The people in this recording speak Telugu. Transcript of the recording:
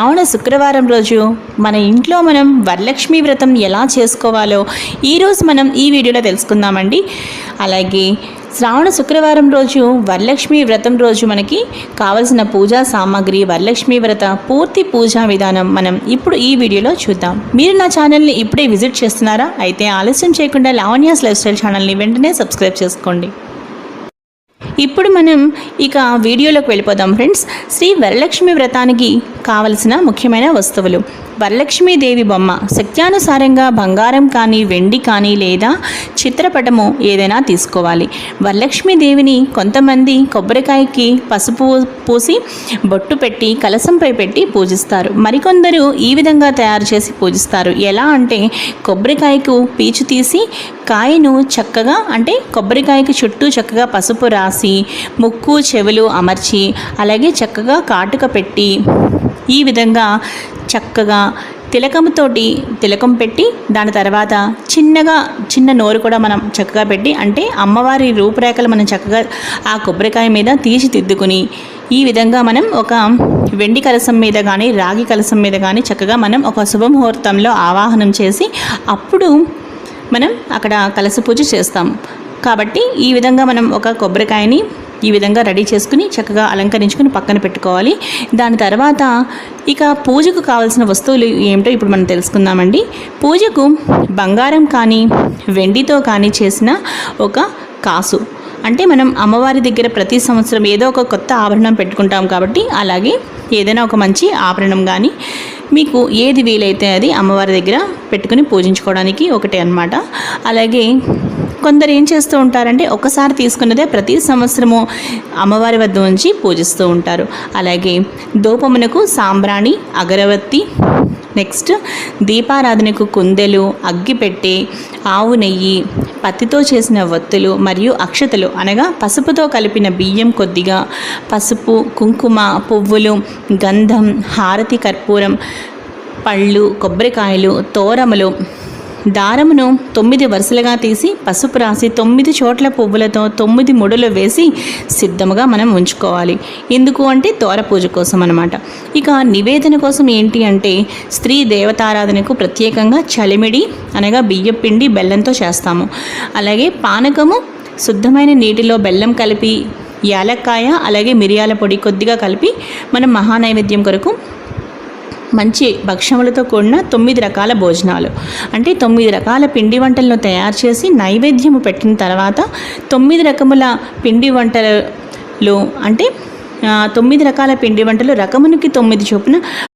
శ్రావణ శుక్రవారం రోజు మన ఇంట్లో మనం వరలక్ష్మి వ్రతం ఎలా చేసుకోవాలో ఈరోజు మనం ఈ వీడియోలో తెలుసుకుందామండి. అలాగే శ్రావణ శుక్రవారం రోజు వరలక్ష్మి వ్రతం రోజు మనకి కావలసిన పూజా సామాగ్రి, వరలక్ష్మి వ్రత పూర్తి పూజా విధానం మనం ఇప్పుడు ఈ వీడియోలో చూద్దాం. మీరు నా ఛానల్ని ఇప్పుడే విజిట్ చేస్తున్నారా? అయితే ఆలస్యం చేయకుండా లావణ్యాస్ లైఫ్ స్టైల్ ఛానల్ని వెంటనే సబ్స్క్రైబ్ చేసుకోండి. ఇప్పుడు మనం ఇక వీడియోలోకి వెళ్ళిపోదాం ఫ్రెండ్స్. శ్రీ వరలక్ష్మి వ్రతానికి కావలసిన ముఖ్యమైన వస్తువులు: వరలక్ష్మీదేవి బొమ్మ, శక్త్యానుసారంగా బంగారం కానీ వెండి కానీ లేదా చిత్రపటము ఏదైనా తీసుకోవాలి. వరలక్ష్మీదేవిని కొంతమంది కొబ్బరికాయకి పసుపు పూసి బొట్టు పెట్టి కలశంపై పెట్టి పూజిస్తారు. మరికొందరు ఈ విధంగా తయారు చేసి పూజిస్తారు. ఎలా అంటే కొబ్బరికాయకు పీచు తీసి కాయను చక్కగా అంటే కొబ్బరికాయకు చుట్టూ చక్కగా పసుపు రాసి ముక్కు చెవులు అమర్చి అలాగే చక్కగా కాటుక పెట్టి ఈ విధంగా చక్కగా తిలకం పెట్టి దాని తర్వాత చిన్న నోరు కూడా మనం చక్కగా పెట్టి అంటే అమ్మవారి రూపురేఖలు మనం చక్కగా ఆ కొబ్బరికాయ మీద తీర్చిదిద్దుకుని ఈ విధంగా మనం ఒక వెండి కలశం మీద కానీ రాగి కలశం మీద కానీ చక్కగా మనం ఒక శుభముహూర్తంలో ఆవాహనం చేసి అప్పుడు మనం అక్కడ కలశ పూజ చేస్తాం. కాబట్టి ఈ విధంగా మనం ఒక కొబ్బరికాయని ఈ విధంగా రెడీ చేసుకుని చక్కగా అలంకరించుకుని పక్కన పెట్టుకోవాలి. దాని తర్వాత ఇక పూజకు కావాల్సిన వస్తువులు ఏమిటో ఇప్పుడు మనం తెలుసుకుందామండి. పూజకు బంగారం కానీ వెండితో కానీ చేసిన ఒక కాసు, అంటే మనం అమ్మవారి దగ్గర ప్రతి సంవత్సరం ఏదో ఒక కొత్త ఆభరణం పెట్టుకుంటాం కాబట్టి అలాగే ఏదైనా ఒక మంచి ఆభరణం కానీ మీకు ఏది వీలైతే అది అమ్మవారి దగ్గర పెట్టుకుని పూజించుకోవడానికి ఒకటే అన్నమాట. అలాగే కొందరు ఏం చేస్తూ ఉంటారంటే ఒకసారి తీసుకున్నదే ప్రతి సంవత్సరము అమ్మవారి వద్ద ఉంచి పూజిస్తూ ఉంటారు. అలాగే ధూపమునకు సాంబ్రాణి, అగరవత్తి, నెక్స్ట్ దీపారాధనకు కుందెలు, అగ్గిపెట్టె, ఆవు నెయ్యి, పత్తితో చేసిన వత్తులు మరియు అక్షతలు అనగా పసుపుతో కలిపిన బియ్యం కొద్దిగా, పసుపు, కుంకుమ, పువ్వులు, గంధం, హారతి, కర్పూరం, పళ్ళు, కొబ్బరికాయలు, తోరములు, దారమును 9 వరుసలుగా తీసి పసుపు రాసి 9 చోట్ల పువ్వులతో 9 ముడులు వేసి సిద్ధముగా మనం ఉంచుకోవాలి. ఎందుకు అంటే తోర పూజ కోసం అన్నమాట. ఇక నివేదన కోసం ఏంటి అంటే స్త్రీ దేవతారాధనకు ప్రత్యేకంగా చలిమిడి అనగా బియ్యం పిండి బెల్లంతో చేస్తాము. అలాగే పానకము శుద్ధమైన నీటిలో బెల్లం కలిపి యాలక్కాయ అలాగే మిరియాల పొడి కొద్దిగా కలిపి మనం మహానైవేద్యం కొరకు మంచి భక్షములతో కూడిన 9 రకాల భోజనాలు అంటే 9 రకాల పిండి వంటలను తయారు చేసి నైవేద్యము పెట్టిన తర్వాత 9 రకముల పిండి వంటలు అంటే 9 రకాల పిండి వంటలు రకమునికి 9 చొప్పున